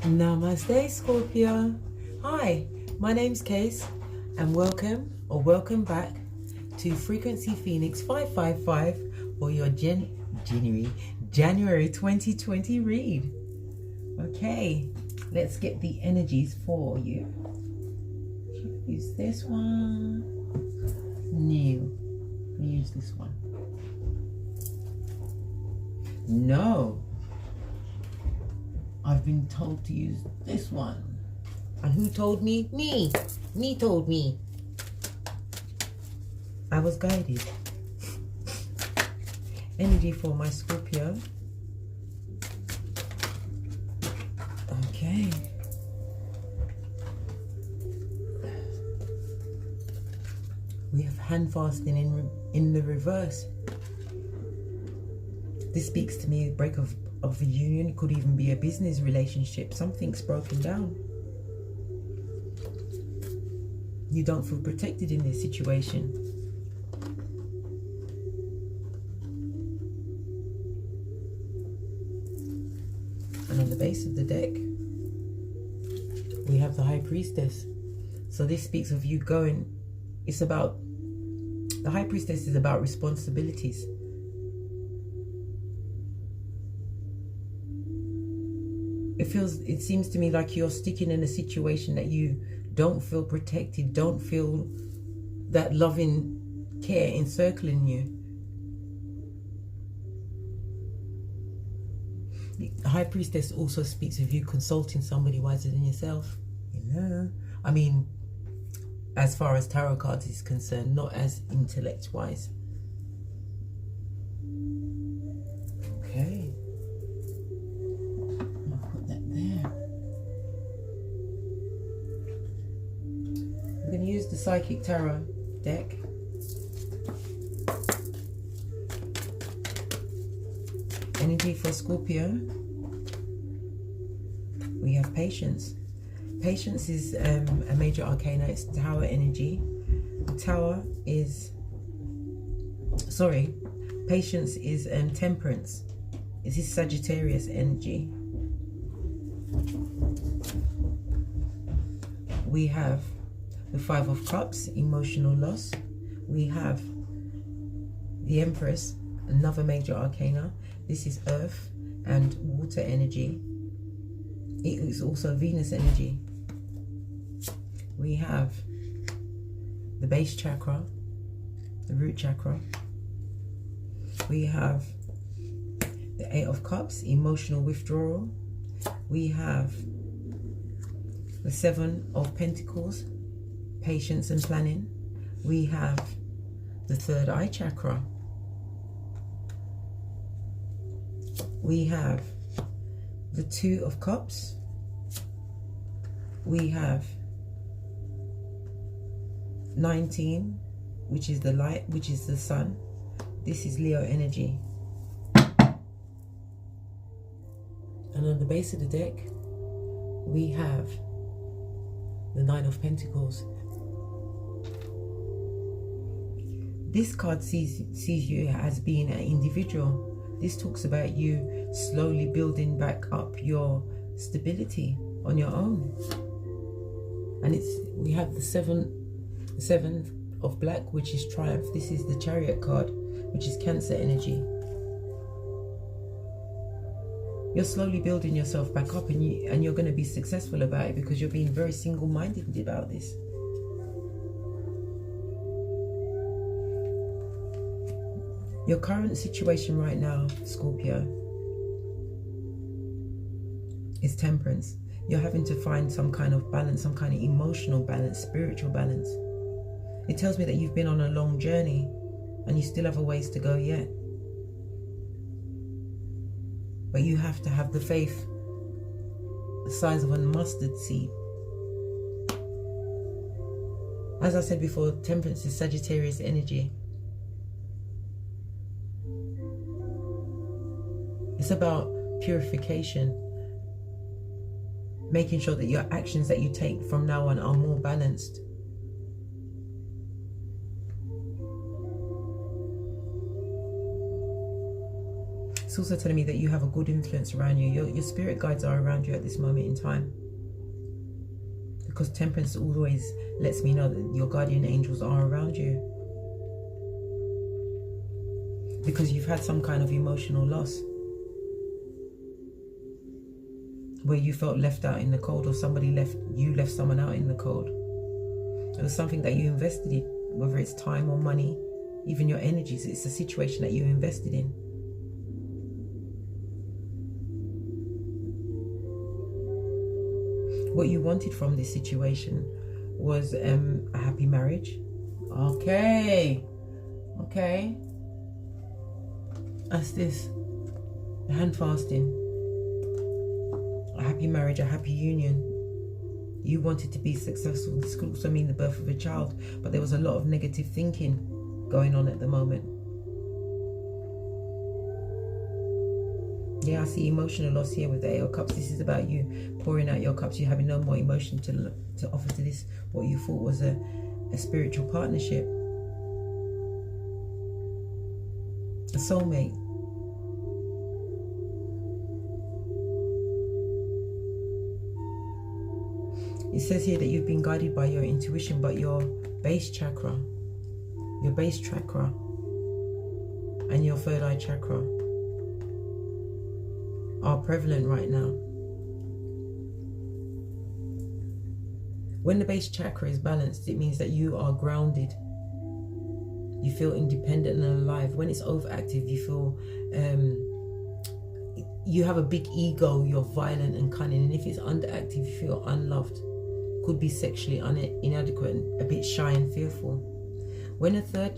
Namaste, Scorpio. Hi, my name's Case, and welcome back to Frequency Phoenix 555 for your January 2020 read. Okay, let's get the energies for you. Use this one. New. Use this one. No. I've been told to use this one. And who told me? Me. Me told me. I was guided. Energy for my Scorpio. Okay. We have hand fasting in the reverse. This speaks to me, a break of a union. It could even be a business relationship. Something's broken down. You don't feel protected in this situation. And on the base of the deck, we have the High Priestess. So this speaks of you going, it's about, the High Priestess is about responsibilities. It seems to me like you're sticking in a situation that you don't feel protected, don't feel that loving care encircling you. The High Priestess also speaks of you consulting somebody wiser than yourself. Yeah. I mean, as far as tarot cards is concerned, not as intellect-wise. Okay. I'm going to use the Psychic Tarot deck. Energy for Scorpio. We have Patience. Patience is a major arcana. It's Tower energy. Tower is, Patience is Temperance. This is Sagittarius energy. We have the Five of Cups, emotional loss. We have the Empress, another major arcana. This is Earth and water energy. It is also Venus energy. We have the base chakra, the root chakra. We have the Eight of Cups, emotional withdrawal. We have the Seven of Pentacles, patience and planning. We have the third eye chakra. We have the Two of Cups. We have 19, which is the light, which is the sun. This is Leo energy. And on the base of the deck, we have the Nine of Pentacles. This card sees you as being an individual. This talks about you slowly building back up your stability on your own. And we have the seven of black, which is triumph. This is the Chariot card, which is Cancer energy. You're slowly building yourself back up, and you're going to be successful about it because you're being very single-minded about this. Your current situation right now, Scorpio, is Temperance. You're having to find some kind of balance, some kind of emotional balance, spiritual balance. It tells me that you've been on a long journey and you still have a ways to go yet. But you have to have the faith the size of a mustard seed. As I said before, Temperance is Sagittarius energy. It's about purification, making sure that your actions that you take from now on are more balanced. It's also telling me that you have a good influence around you. Your spirit guides are around you at this moment in time. Because Temperance always lets me know that your guardian angels are around you. Because you've had some kind of emotional loss, where you felt left out in the cold, or you left someone out in the cold. It was something that you invested in, whether it's time or money, even your energies. It's a situation that you invested in. What you wanted from this situation was a happy marriage. Okay. That's this. Hand fasting. A happy marriage, a happy union. You wanted to be successful. This could also mean the birth of a child, but there was a lot of negative thinking going on at the moment. Yeah, I see emotional loss here with the 8 of Cups. This is about you pouring out your cups. You having no more emotion to offer to this, what you thought was a spiritual partnership. A soulmate. It says here that you've been guided by your intuition, but your base chakra and your third eye chakra are prevalent right now. When the base chakra is balanced, it means that you are grounded. You feel independent and alive. When it's overactive, you feel you have a big ego, you're violent and cunning. And if it's underactive, you feel unloved. Could be sexually inadequate and a bit shy and fearful. When a third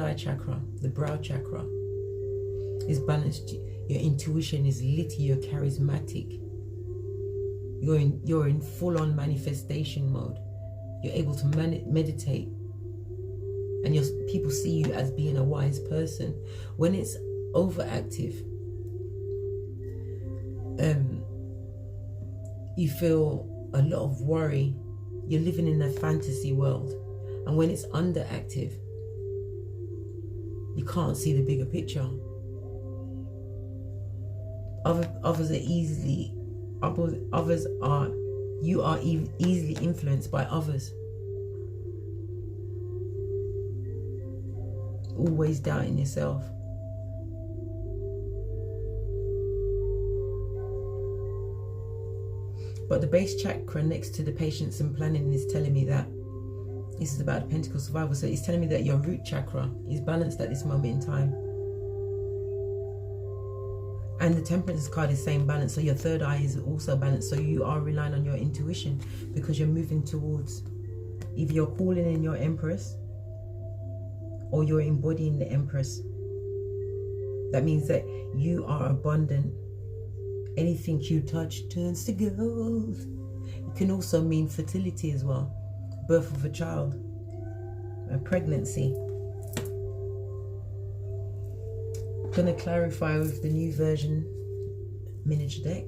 eye chakra, the brow chakra, is balanced, your intuition is lit, you're charismatic. You're in full-on manifestation mode. You're able to meditate. And people see you as being a wise person. When it's overactive, you feel a lot of worry. You're living in a fantasy world. And when it's underactive, you can't see the bigger picture. You are easily influenced by others. Always doubting yourself. But the base chakra next to the patience and planning is telling me that this is about the pentacle survival. So it's telling me that your root chakra is balanced at this moment in time. And the Temperance card is saying balance. So your third eye is also balanced. So you are relying on your intuition because you're moving towards, either you're calling in your Empress or you're embodying the Empress. That means that you are abundant. Anything you touch turns to gold. It can also mean fertility as well. Birth of a child. A pregnancy. I'm going to clarify with the new version miniature deck.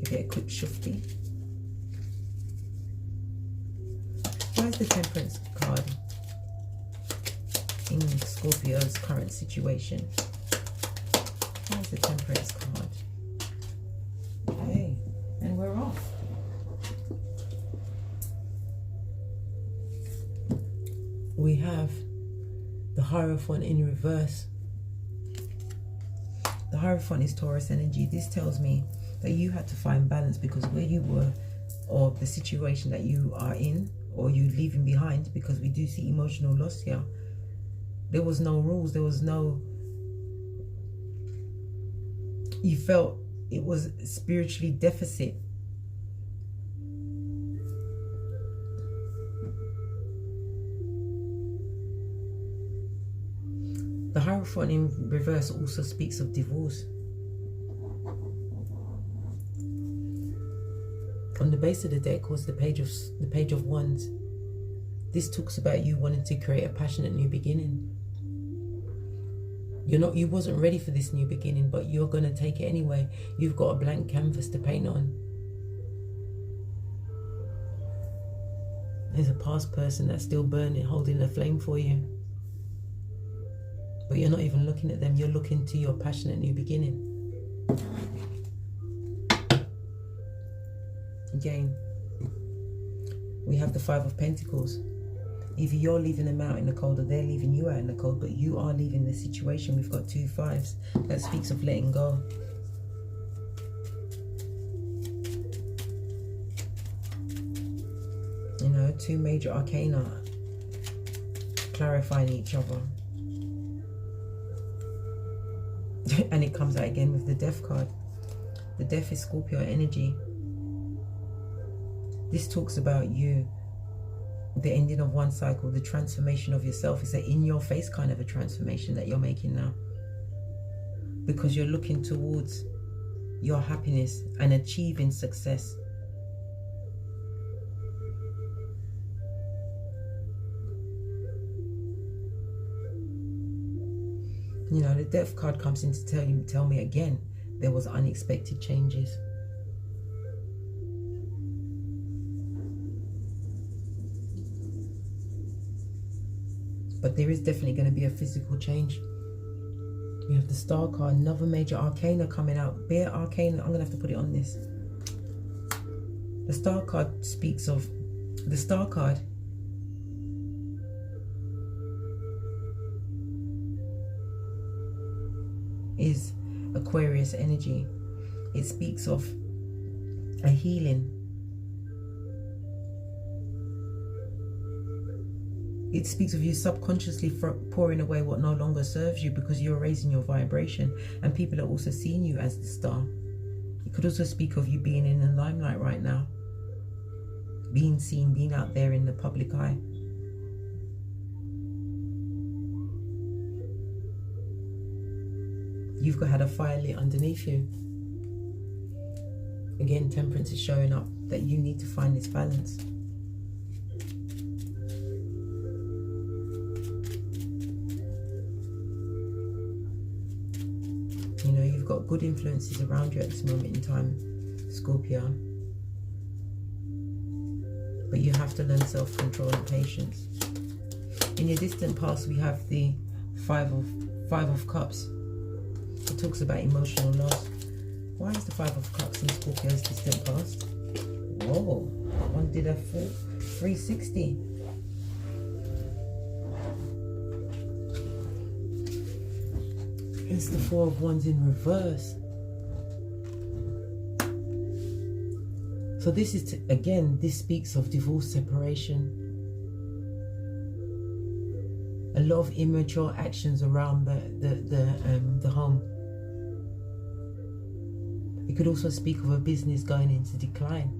Give it a quick shufty. Why is the Temperance card in Scorpio's current situation? Why is the Temperance card? Okay, and we're off. We have the Hierophant in reverse. The Hierophant is Taurus energy. This tells me that you had to find balance because where you were, or the situation that you are in, or you leaving behind, because we do see emotional loss here. There was no rules. There was no... You felt it was spiritually deficit. The Hierophant in reverse also speaks of divorce. On the base of the deck was the Page of Wands. This talks about you wanting to create a passionate new beginning. You wasn't ready for this new beginning, but you're gonna take it anyway. You've got a blank canvas to paint on. There's a past person that's still burning, holding a flame for you. But you're not even looking at them. You're looking to your passionate new beginning. Again, we have the Five of Pentacles. Either you're leaving them out in the cold or they're leaving you out in the cold, but you are leaving the situation. We've got 2 fives. That speaks of letting go. You know, 2 major arcana clarifying each other. And it comes out again with the Death card. The Death is Scorpio energy. This talks about you, the ending of one cycle, the transformation of yourself. It's an in-your-face kind of a transformation that you're making now. Because you're looking towards your happiness and achieving success. You know, the Death card comes in to tell me again, there was unexpected changes. But there is definitely going to be a physical change. We have the Star card, another major arcana coming out. Bear arcana, I'm going to have to put it on this. The Star card speaks of, the Star card is Aquarius energy. It speaks of a healing. It speaks of you subconsciously pouring away what no longer serves you because you're raising your vibration, and people are also seeing you as the star. It could also speak of you being in the limelight right now, being seen, being out there in the public eye. You've had a fire lit underneath you. Again, Temperance is showing up that you need to find this balance. You know, you've got good influences around you at this moment in time, Scorpio. But you have to learn self-control and patience. In your distant past, we have the Five of Cups. It talks about emotional loss. Why is the Five of Cups in Scorpio's distant past? Whoa, one did a full 360. It's the Four of Wands in reverse. So this is, again, this speaks of divorce, separation. A lot of immature actions around the home. It could also speak of a business going into decline.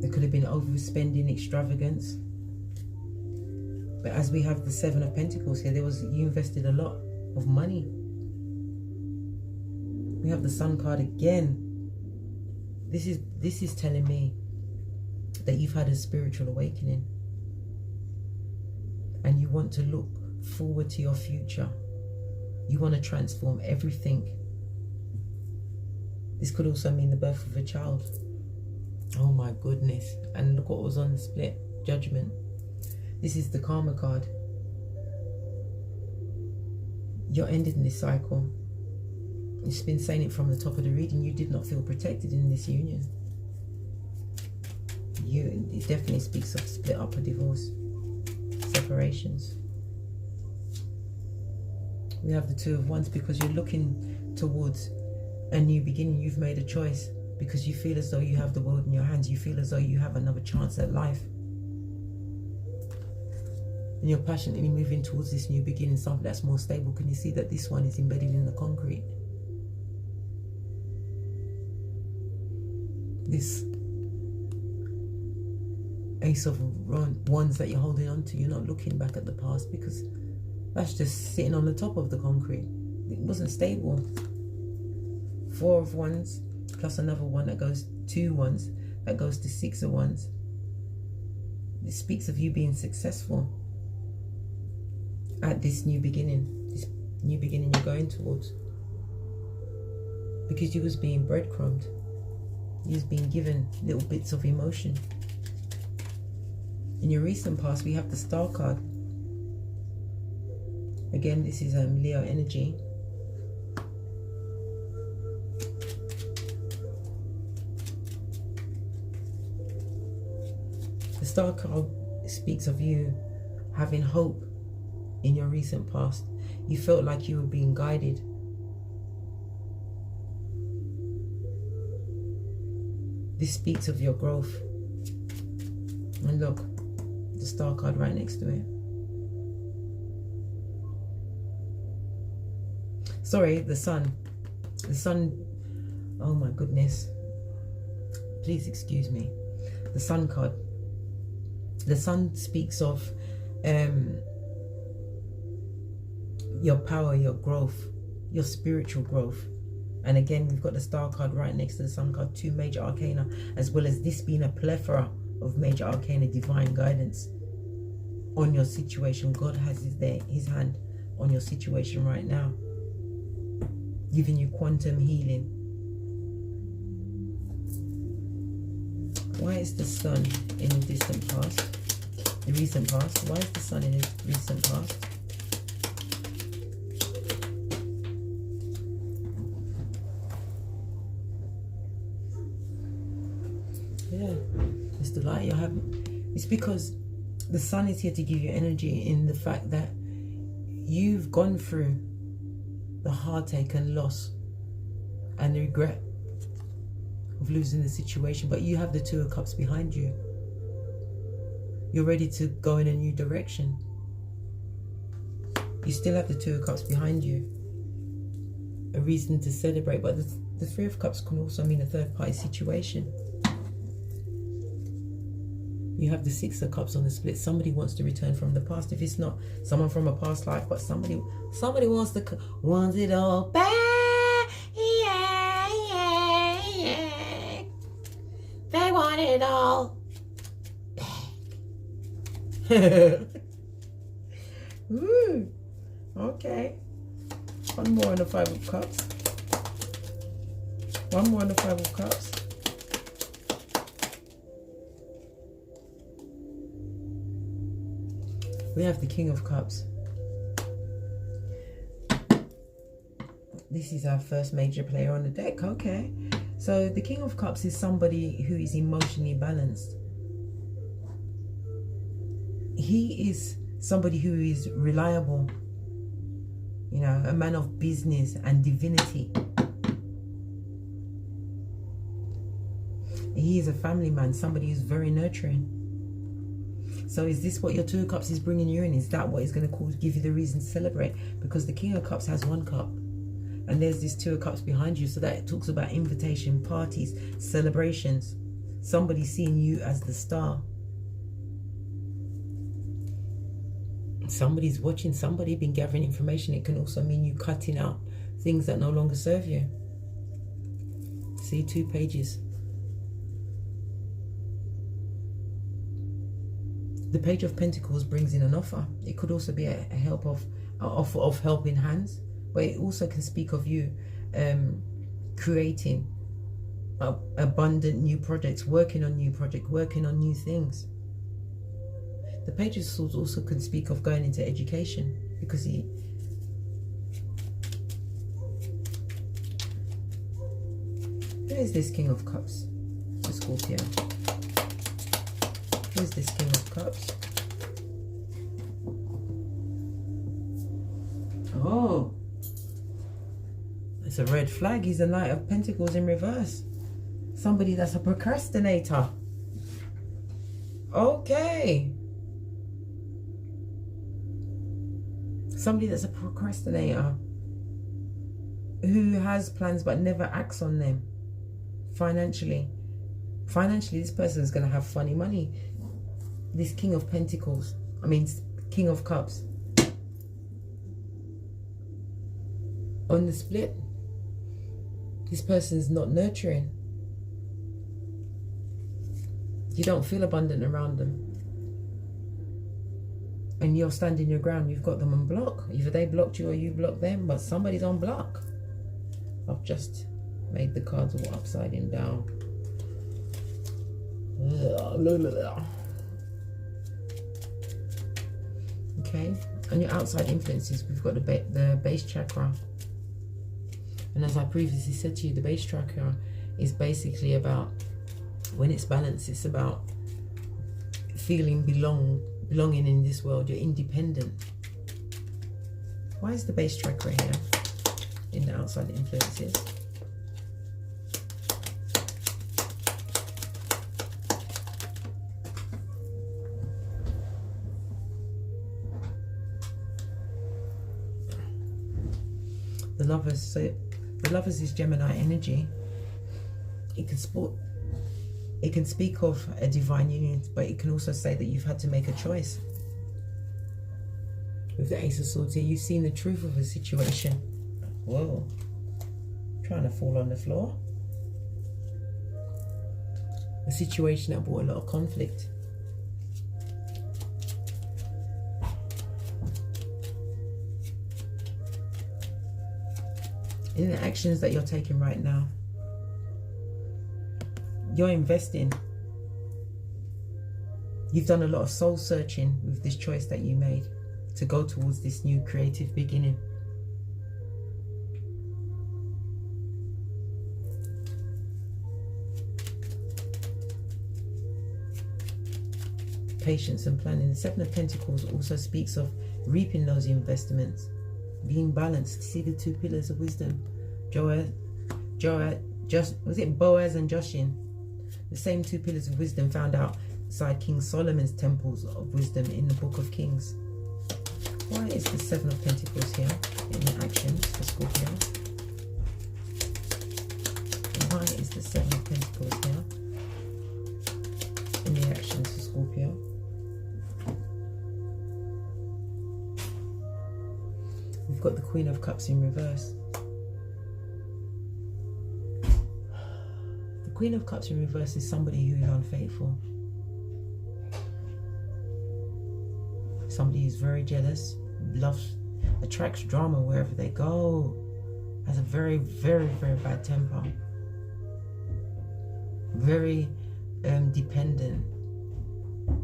There could have been overspending, extravagance. But as we have the Seven of Pentacles here, you invested a lot of money. We have the Sun card again. This is telling me that you've had a spiritual awakening. And you want to look forward to your future. You want to transform everything. This could also mean the birth of a child. Oh my goodness. And look what was on the split. Judgment. This is the Karma card. You're ending this cycle. It's been saying it from the top of the reading. You did not feel protected in this union. It definitely speaks of split up or divorce. Separations. We have the Two of Wands because you're looking towards a new beginning. You've made a choice because you feel as though you have the world in your hands. You feel as though you have another chance at life. And you're passionately moving towards this new beginning, something that's more stable. Can you see that this one is embedded in the concrete? This Ace of Wands that you're holding on to, you're not looking back at the past because that's just sitting on the top of the concrete. It wasn't stable. Four of Wands plus another one that goes, 2 wands, that goes to 6 of Wands. It speaks of you being successful at this new beginning you're going towards. Because you was being breadcrumbed. You was being given little bits of emotion. In your recent past, we have the Star card. Again, this is Leo energy. The Star card speaks of you having hope in your recent past. You felt like you were being guided. This speaks of your growth. And look, the Star card right next to it. Sorry, the Sun. The Sun, oh my goodness. Please excuse me. The Sun card. The Sun speaks of your power, your growth, your spiritual growth. And again, we've got the Star card right next to the Sun card, 2 major arcana, as well as this being a plethora of major arcana, divine guidance on your situation. God has his hand on your situation right now, giving you quantum healing. Why is the Sun in the distant past? The recent past. Why is the Sun in the recent past? Yeah, it's the light you're having. It's because the Sun is here to give you energy in the fact that you've gone through the heartache and loss and the regret of losing the situation, but you have the 2 of Cups behind you. You're ready to go in a new direction. You still have the 2 of Cups behind you, a reason to celebrate. But the 3 of Cups can also mean a third party situation. You have the 6 of Cups on the split. Somebody wants to return from the past. If it's not someone from a past life, but somebody wants it all back. Yeah. They want it all back. Ooh. Okay. One more on the 5 of Cups. One more on the 5 of Cups. We have the King of Cups. This is our first major player on the deck. Okay. So the King of Cups is somebody who is emotionally balanced. He is somebody who is reliable. You know, a man of business and divinity. He is a family man, somebody who's very nurturing. So is this what your 2 of Cups is bringing you in? Is that what is going to give you the reason to celebrate? Because the King of Cups has 1 cup. And there's this 2 of Cups behind you. So that it talks about invitation, parties, celebrations. Somebody seeing you as the star. Somebody's watching, somebody been gathering information. It can also mean you cutting out things that no longer serve you. See, 2 pages. The Page of Pentacles brings in an offer. It could also be an offer of helping hands, but it also can speak of you creating abundant new projects, working on new projects, working on new things. The Page of Swords also can speak of going into education, because who is this King of Cups? The Scorpio. Who is this King of Cups? Oh, it's a red flag. He's a Knight of Pentacles in reverse. Somebody that's a procrastinator. Okay. Somebody that's a procrastinator, who has plans but never acts on them. Financially, this person is going to have funny money. This King of Pentacles, King of Cups. On the split, this person's not nurturing. You don't feel abundant around them. And you're standing your ground. You've got them on block. Either they blocked you or you blocked them, but somebody's on block. I've just made the cards all upside down. Okay, And your outside influences, we've got the base chakra. And as I previously said to you, the base chakra is basically about, when it's balanced, it's about feeling belonging in this world. You're independent. Why is the base chakra here in the outside influences? The Lovers, so the Lovers is Gemini energy. It can speak of a divine union, but it can also say that you've had to make a choice. With the Ace of Swords here, you've seen the truth of a situation. Whoa. Trying to fall on the floor. A situation that brought a lot of conflict. In the actions that you're taking right now, you're investing. You've done a lot of soul searching with this choice that you made to go towards this new creative beginning. Patience and planning. The Seven of Pentacles also speaks of reaping those investments, being balanced. See the two pillars of wisdom. Was it Boaz and Joshin? The same two pillars of wisdom found outside King Solomon's temples of wisdom in the Book of Kings. Why is the Seven of Pentacles here in the actions for Scorpio? And why is the Seven of Pentacles here in the actions for Scorpio? We've got the Queen of Cups in reverse. The Queen of Cups in reverse is somebody who is unfaithful. Somebody who's very jealous, attracts drama wherever they go, has a very, very, very bad temper. Very dependent.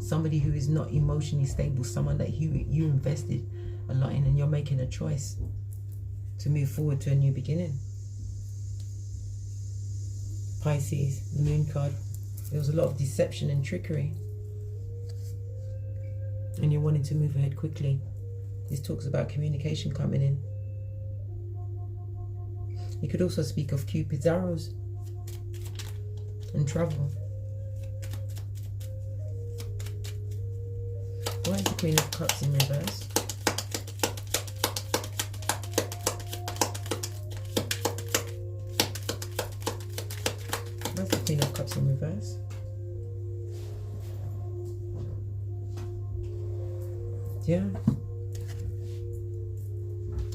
Somebody who is not emotionally stable, someone that you invested a lot in, and you're making a choice to move forward to a new beginning. Pisces, the Moon card. There was a lot of deception and trickery, and you're wanting to move ahead quickly. This talks about communication coming in. You could also speak of Cupid's arrows and travel. Why is the Queen of Cups in reverse? Where's the Queen of Cups in reverse? Yeah.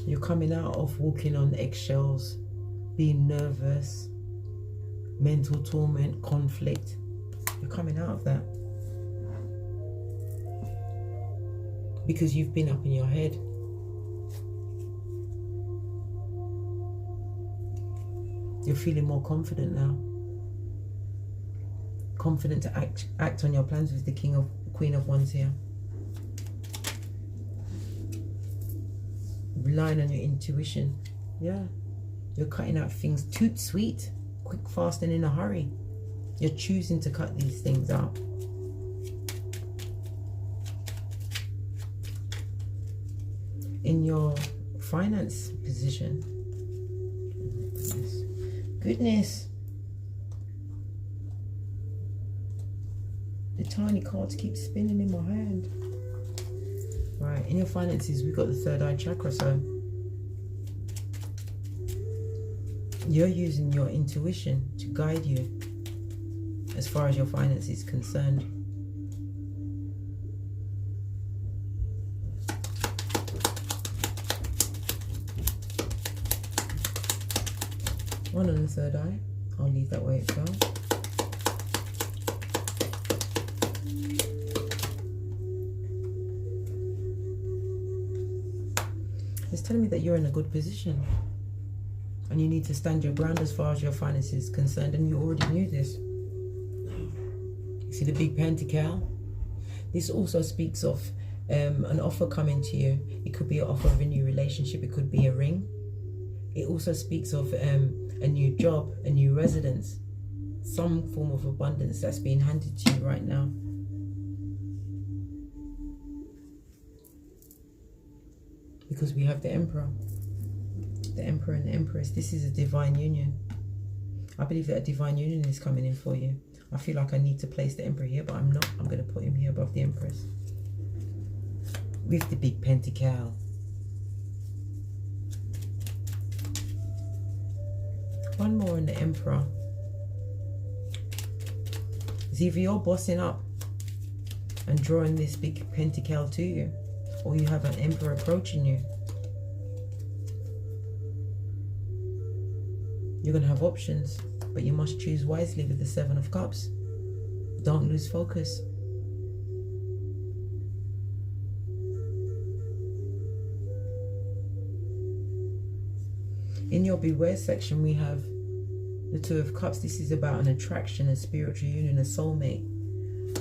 You're coming out of walking on eggshells, being nervous, mental torment, conflict. You're coming out of that. Because you've been up in your head. You're feeling more confident now. Confident to act on your plans with the Queen of Wands here. Relying on your intuition. Yeah. You're cutting out things too sweet, quick, fast, and in a hurry. You're choosing to cut these things out. In your finance position. Goodness. The tiny cards keep spinning in my hand. Right, in your finances, we've got the third eye chakra, so you're using your intuition to guide you as far as your finance is concerned. One on the third eye. I'll leave that where it fell. It's telling me that you're in a good position and you need to stand your ground as far as your finances is concerned, and you already knew this. You see the big pentacle? This also speaks of an offer coming to you. It could be an offer of a new relationship. It could be a ring. It also speaks of a new job, a new residence, some form of abundance that's being handed to you right now. Because we have the Emperor and the Empress. This is a divine union. I believe that a divine union is coming in for you. I feel like I need to place the Emperor here, but I'm not. I'm going to put him here above the Empress. With the big pentacle. One more in the Emperor. It's either you're bossing up and drawing this big pentacle to you, or you have an Emperor approaching you. You're going to have options, but you must choose wisely with the Seven of Cups. Don't lose focus. In your Beware section, we have the Two of Cups. This is about an attraction, a spiritual union, a soulmate.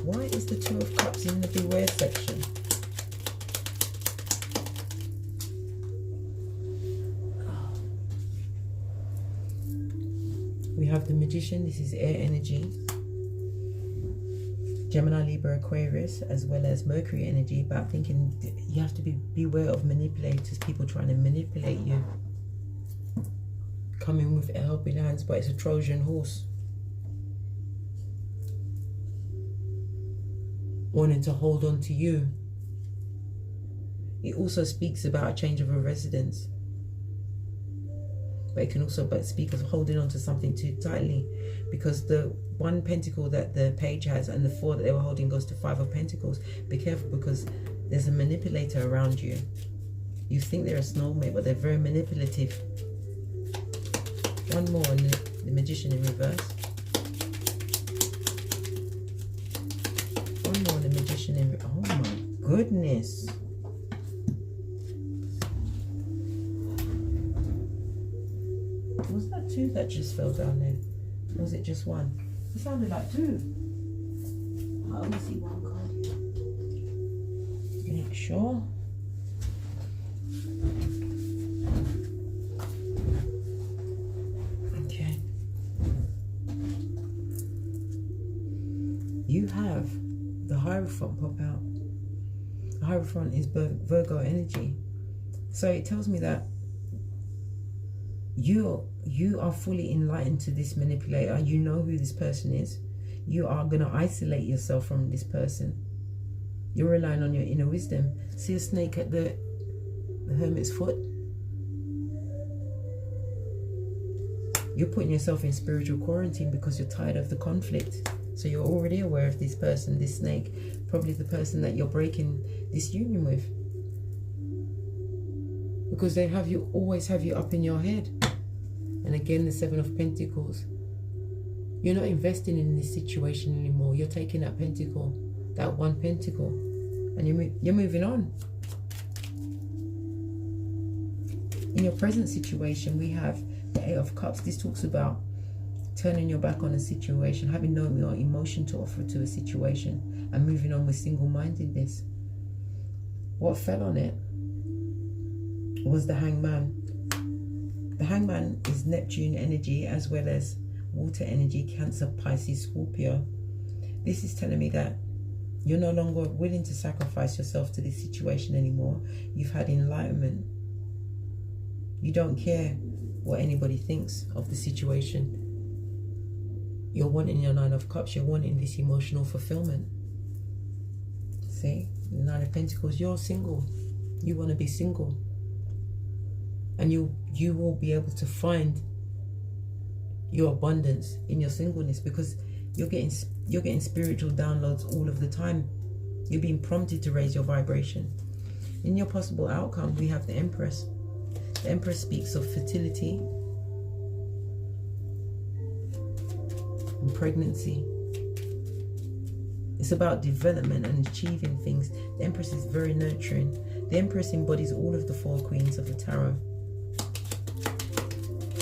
Why is the Two of Cups in the Beware section? We have the Magician. This is air energy. Gemini, Libra, Aquarius, as well as Mercury energy, about thinking you have to beware of manipulators, people trying to manipulate you. Coming with helping hands, but it's a Trojan horse. Wanting to hold on to you. It also speaks about a change of a residence. But it can also speak of holding on to something too tightly, because the one pentacle that the page has and the four that they were holding goes to Five of Pentacles. Be careful, because there's a manipulator around you. You think they're a soulmate, but they're very manipulative. One more on the Magician in reverse. One more on the Magician in reverse. Oh my goodness. Was that two that just fell down there? Or was it just one? It sounded like two. I only see one card here. Make sure. Okay. You have the Hierophant pop out. The Hierophant is Virgo energy. So it tells me that you are fully enlightened to this manipulator. You know who this person is. You are going to isolate yourself from this person. You're relying on your inner wisdom. See a snake at the hermit's foot? You're putting yourself in spiritual quarantine because you're tired of the conflict. So you're already aware of this person, this snake, probably the person that you're breaking this union with. Because they always have you up in your head. And again, the Seven of Pentacles. You're not investing in this situation anymore. You're taking that pentacle, that one pentacle, and you're moving on. In your present situation, we have the Eight of Cups. This talks about turning your back on a situation, having no emotion to offer to a situation, and moving on with single-mindedness. What fell on it was the Hangman. The Hangman is Neptune energy, as well as water energy, Cancer, Pisces, Scorpio. This is telling me that you're no longer willing to sacrifice yourself to this situation anymore. You've had enlightenment. You don't care what anybody thinks of the situation. You're wanting your Nine of Cups. You're wanting this emotional fulfillment. See? The Nine of Pentacles. You're single. You want to be single. And you will be able to find your abundance in your singleness, because you're getting spiritual downloads all of the time. You're being prompted to raise your vibration. In your possible outcome, we have the Empress. The Empress speaks of fertility and pregnancy. It's about development and achieving things. The Empress is very nurturing. The Empress embodies all of the four queens of the tarot.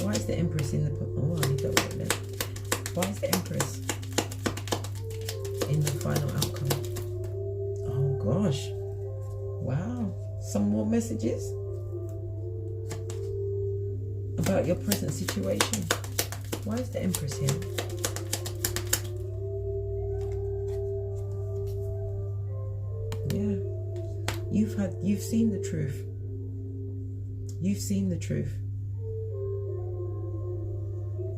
Why is the Empress in the... Oh, I'll leave that right there. Why is the Empress in the final outcome? Oh, gosh. some more messages about your present situation. Why is the Empress here? Yeah. You've seen the truth. You've seen the truth.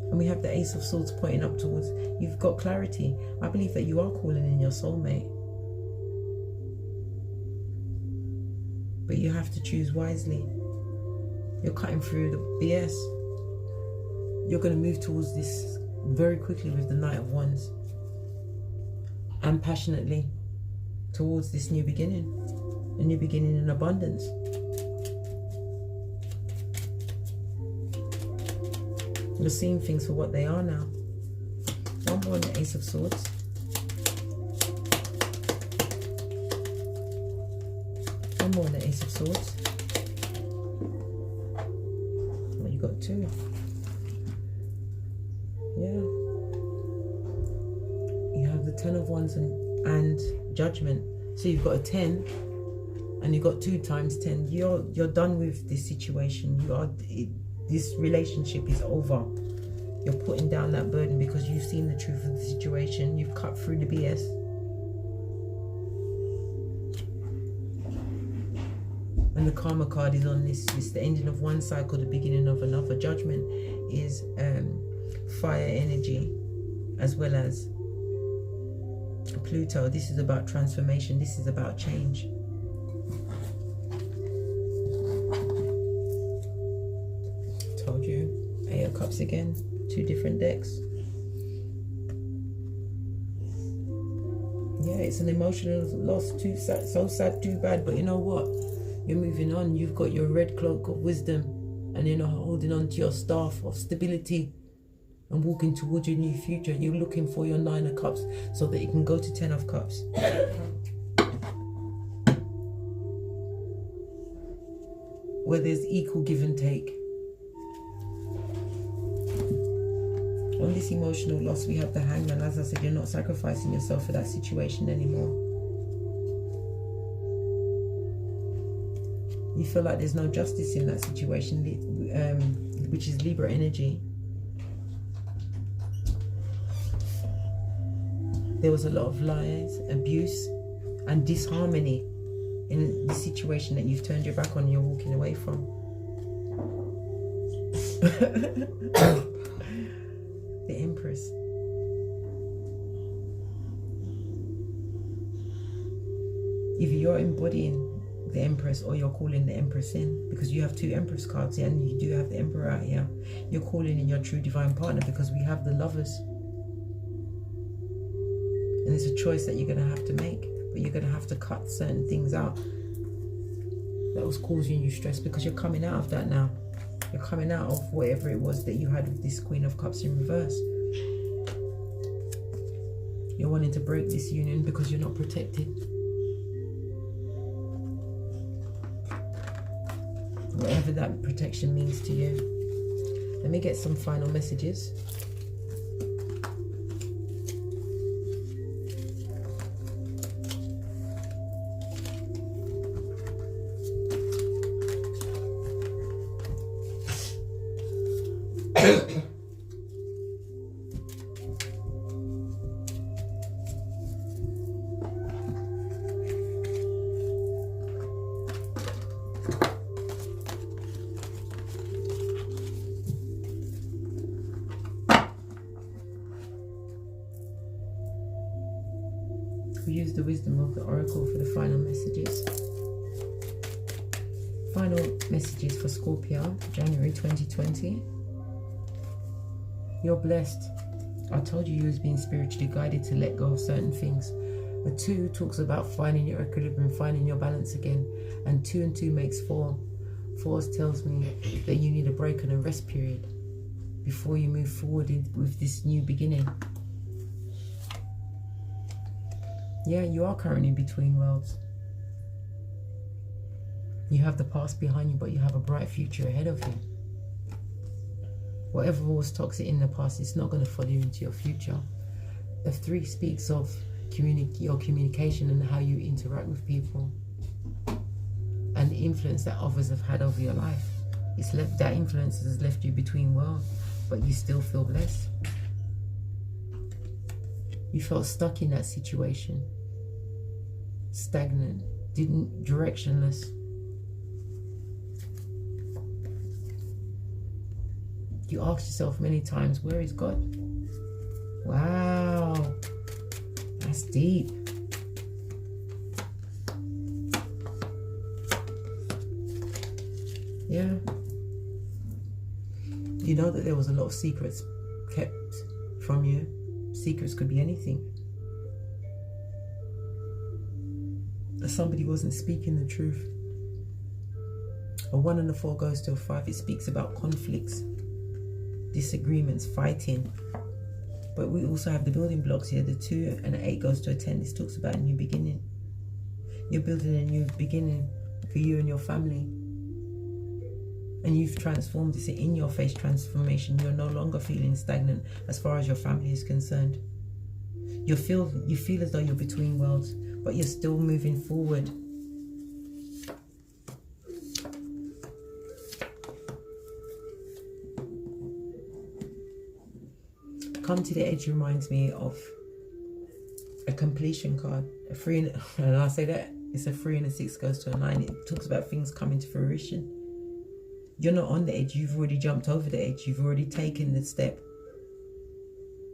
And we have the Ace of Swords pointing up towards, you've got clarity. I believe that you are calling in your soulmate. But you have to choose wisely. You're cutting through the BS. You're going to move towards this very quickly with the Knight of Wands. And passionately towards this new beginning. A new beginning in abundance. You're seeing things for what they are now. One more on the Ace of Swords. One more on the Ace of Swords. Well, you got two. Yeah. You have the Ten of Wands and Judgment. So you've got a 10 and you've got 2 times 10. You're done with this situation. This relationship is over. You're putting down that burden because you've seen the truth of the situation. You've cut through the BS. And the Karma card is on this. It's the ending of one cycle, the beginning of another. Judgment is fire energy as well as Pluto. This is about transformation. This is about change. Told you. 8 of Cups again. 2 different decks. Yeah, it's an emotional loss. Too sad, so sad, too bad. But you know what? You're moving on. You've got your red cloak of wisdom, and you're not holding on to your staff of stability and walking towards your new future. You're looking for your 9 of Cups so that you can go to 10 of Cups. Where there's equal give and take. On this emotional loss, we have the Hangman. As I said, you're not sacrificing yourself for that situation anymore. You feel like there's no justice in that situation, which is Libra energy. There was a lot of lies, abuse, and disharmony in the situation that you've turned your back on and you're walking away from. The Empress. Either you're embodying the Empress or you're calling the Empress in, because you have 2 Empress cards here and you do have the Emperor out here. You're calling in your true divine partner because we have the Lovers. And it's a choice that you're going to have to make, but you're going to have to cut certain things out that was causing you stress, because you're coming out of that now. You're coming out of whatever it was that you had with this Queen of Cups in reverse. You're wanting to break this union because you're not protected. Whatever that protection means to you. Let me get some final messages. We use the wisdom of the Oracle for the final messages. Final messages for Scorpio, January 2020. You're blessed. I told you was being spiritually guided to let go of certain things. A 2 talks about finding your equilibrium, finding your balance again. And 2 and 2 makes 4. 4 tells me that you need a break and a rest period before you move forward with this new beginning. Yeah, you are currently between worlds. You have the past behind you, but you have a bright future ahead of you. Whatever was toxic in the past, it's not going to follow you into your future. The 3 speaks of your communication and how you interact with people. And influence that others have had over your life. It's left, that influence has left you between worlds, but you still feel blessed. You felt stuck in that situation, stagnant, directionless. You asked yourself many times, where is God? Wow, that's deep. Yeah. You know that there was a lot of secrets kept from you. Secrets could be anything. That somebody wasn't speaking the truth. A 1 and a 4 goes to a 5. It speaks about conflicts, disagreements, fighting. But we also have the building blocks here. The 2 and an 8 goes to a 10. This talks about a new beginning. You're building a new beginning for you and your family. And you've transformed. It's an in-your-face transformation. You're no longer feeling stagnant as far as your family is concerned. You feel as though you're between worlds, but you're still moving forward. Come to the Edge reminds me of a completion card. A 3 and I say that it's a 3 and a 6 goes to a 9. It talks about things coming to fruition. You're not on the edge. You've already jumped over the edge. You've already taken the step.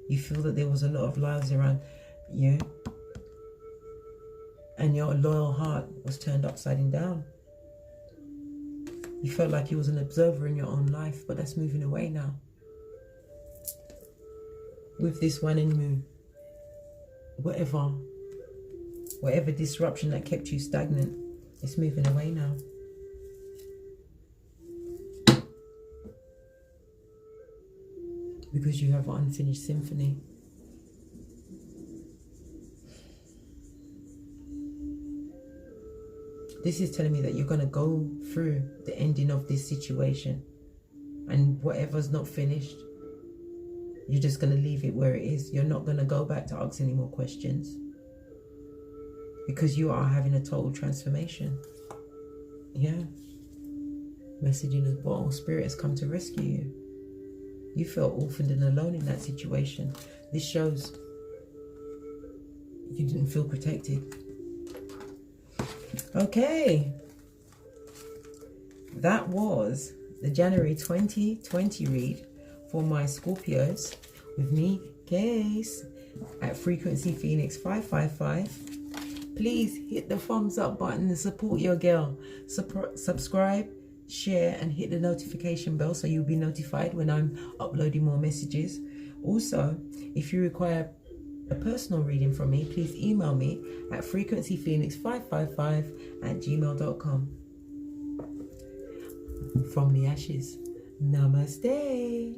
You feel that there was a lot of lives around you, and your loyal heart was turned upside down. You felt like you was an observer in your own life, but that's moving away now. With this waning moon, whatever disruption that kept you stagnant, it's moving away now. Because you have an unfinished symphony. This is telling me that you're going to go through the ending of this situation. And whatever's not finished, you're just going to leave it where it is. You're not going to go back to ask any more questions. Because you are having a total transformation. Yeah. Messaging of what Spirit has come to rescue you. You felt orphaned and alone in that situation. This shows you didn't feel protected. Okay. That was the January 2020 read for my Scorpios with me, Case, at Frequency Phoenix 555. Please hit the thumbs up button and support your girl. Subscribe, share, and hit the notification bell so you'll be notified when I'm uploading more messages. Also, if you require a personal reading from me, please email me at frequencyphoenix555@gmail.com. From the ashes, namaste.